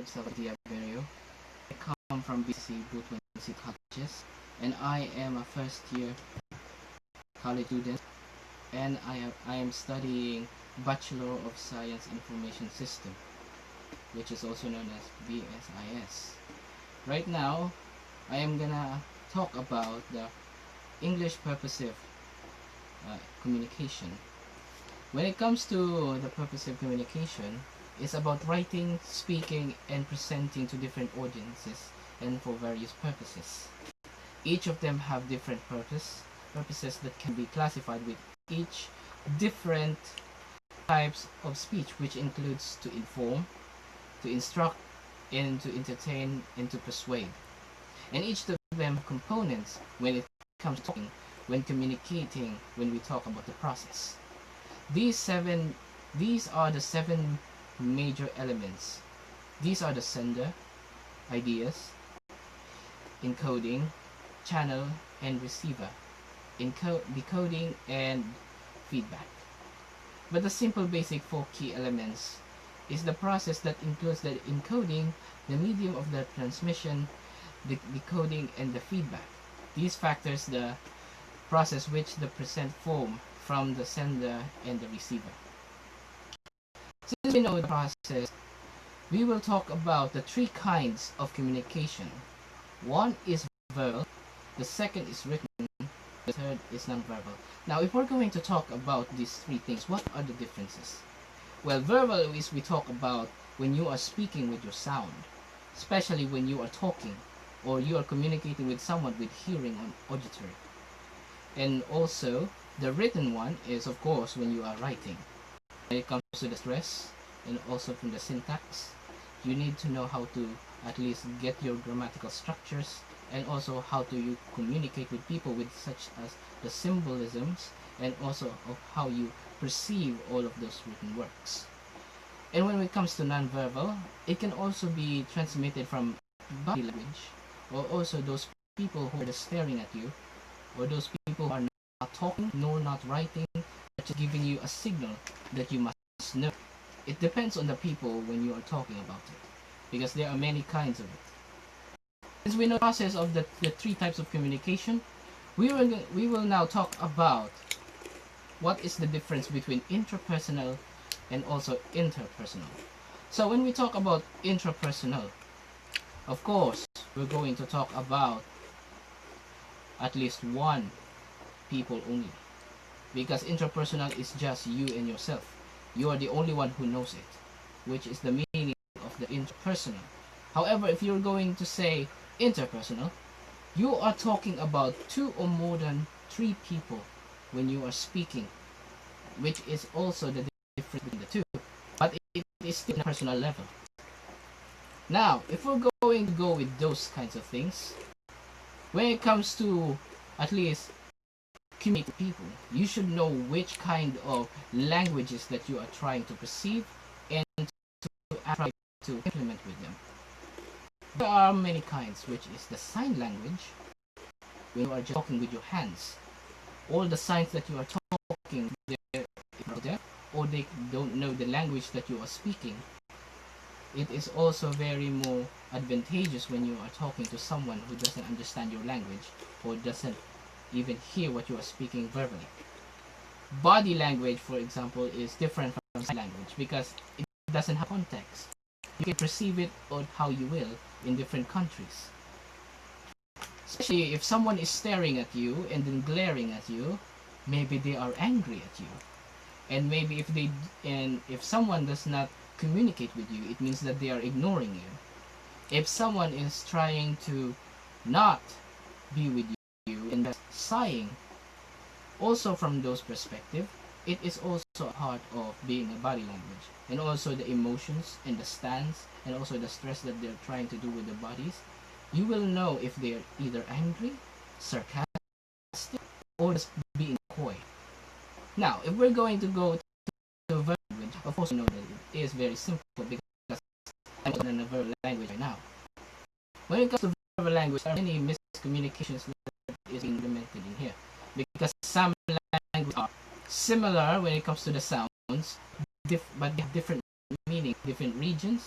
Salvadia Berrio. I come from BC Butuan City Colleges, and I am a first year college student, and I am studying Bachelor of Science Information System, which is also known as BSIS. Right now, I am gonna talk about the English purposive communication. When it comes to the purposive communication, it's about writing, speaking, and presenting to different audiences and for various purposes. Each of them have different purposes that can be classified with each different types of speech, which includes to inform, to instruct, and to entertain, and to persuade. And each of them have components when it comes to talking, when communicating, when we talk about the process. These are the seven major elements. These are the sender, ideas, encoding, channel, and receiver, decoding, and feedback. But the simple basic four key elements is the process that includes the encoding, the medium of the transmission, the decoding, and the feedback. These factors the process which the present form from the sender and the receiver. Since we know the process, we will talk about the three kinds of communication. One is verbal, the second is written, the third is nonverbal. Now, if we're going to talk about these three things, what are the differences? Well, verbal is we talk about when you are speaking with your sound, especially when you are talking or you are communicating with someone with hearing or auditory. And also, the written one is, of course, when you are writing. When it comes to the stress and also from the syntax, you need to know how to at least get your grammatical structures and also how to you communicate with people with such as the symbolisms and also of how you perceive all of those written works. And when it comes to nonverbal, it can also be transmitted from body language or also those people who are just staring at you or those people who are not talking nor not writing but just giving you a signal that you must know. It depends on the people when you are talking about it because there are many kinds of it. Since we know the process of the three types of communication, we will now talk about what is the difference between intrapersonal and also interpersonal. So when we talk about intrapersonal, of course, we're going to talk about at least one people only, because interpersonal is just you and yourself. You are the only one who knows it, which is the meaning of the interpersonal. However, if you're going to say interpersonal, you are talking about two or more than three people when you are speaking, which is also the difference between the two, but it is still on a personal level. Now, if we're going to go with those kinds of things, when it comes to at least communicate with people, you should know which kind of languages that you are trying to perceive and to try to implement with them. There are many kinds, which is the sign language, when you are just talking with your hands. All the signs that you are talking, they're there, or they don't know the language that you are speaking. It is also very more advantageous when you are talking to someone who doesn't understand your language or doesn't even hear what you are speaking verbally. Body language, for example, is different from sign language because it doesn't have context. You can perceive it on how you will in different countries. Especially if someone is staring at you and then glaring at you, maybe they are angry at you. And maybe if someone does not communicate with you, it means that they are ignoring you. If someone is trying to not be with you and just sighing, also from those perspectives, it is also a part of being a body language, and also the emotions and the stance and also the stress that they're trying to do with their bodies. You will know if they're either angry, sarcastic, or just being coy. Now, if we're going to go to verbal language, of course you know that it is very simple because I'm in a verbal language right now. When it comes to verbal language, there are many miscommunications that is being implemented in here because some languages are similar when it comes to the sounds, but they have different meaning, different regions,